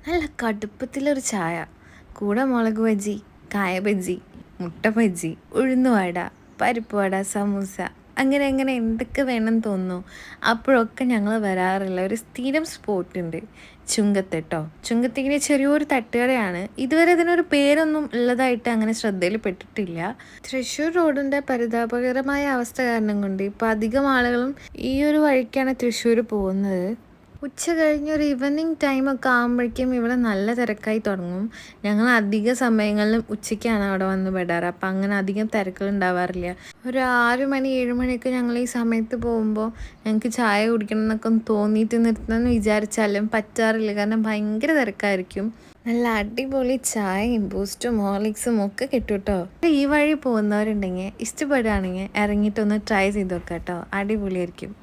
നല്ല കടുപ്പത്തിലൊരു ചായ, കൂടെ മുളക് ബജി, കായ ബജി, മുട്ട ബജി, ഉഴുന്നുവട, പരിപ്പ് വട, സമൂസ, അങ്ങനെ അങ്ങനെ എന്തൊക്കെ വേണം തോന്നുന്നു. അപ്പോഴൊക്കെ ഞങ്ങൾ വരാറുള്ള ഒരു സ്ഥിരം സ്പോട്ടുണ്ട് ചുങ്കത്ത് കേട്ടോ. ചുങ്കത്തിങ്ങനെ ചെറിയൊരു തട്ടുകടയാണ്. ഇതുവരെ ഇതിനൊരു പേരൊന്നും ഉള്ളതായിട്ട് അങ്ങനെ ശ്രദ്ധയിൽപ്പെട്ടിട്ടില്ല. തൃശ്ശൂർ റോഡിൻ്റെ പരിതാപകരമായ അവസ്ഥ കാരണം കൊണ്ട് ഇപ്പോൾ അധികം ആളുകളും ഈ ഒരു വഴിക്കാണ് തൃശ്ശൂർ പോകുന്നത്. ഉച്ച കഴിഞ്ഞൊരു ഈവനിങ് ടൈമൊക്കെ ആകുമ്പോഴേക്കും ഇവിടെ നല്ല തിരക്കായി തുടങ്ങും. ഞങ്ങൾ അധിക സമയങ്ങളിലും ഉച്ചയ്ക്കാണ് അവിടെ വന്ന് പെടാറ്. അപ്പം അങ്ങനെ അധികം തിരക്കുകൾ ഉണ്ടാവാറില്ല. ഒരു 6 മണി 7 മണിയൊക്കെ ഞങ്ങൾ ഈ സമയത്ത് പോകുമ്പോൾ ഞങ്ങൾക്ക് ചായ കുടിക്കണം എന്നൊക്കെ ഒന്ന് തോന്നിയിട്ട് നിർത്തണമെന്ന് വിചാരിച്ചാലും പറ്റാറില്ല. കാരണം ഭയങ്കര തിരക്കായിരിക്കും. നല്ല അടിപൊളി ചായയും ബൂസ്റ്റും ഹോർലിക്സും ഒക്കെ കിട്ടും കേട്ടോ. ഈ വഴി പോകുന്നവരുണ്ടെങ്കിൽ ഇഷ്ടപ്പെടുകയാണെങ്കിൽ ഇറങ്ങിയിട്ടൊന്ന് ട്രൈ ചെയ്ത് നോക്കാം കേട്ടോ. അടിപൊളിയായിരിക്കും.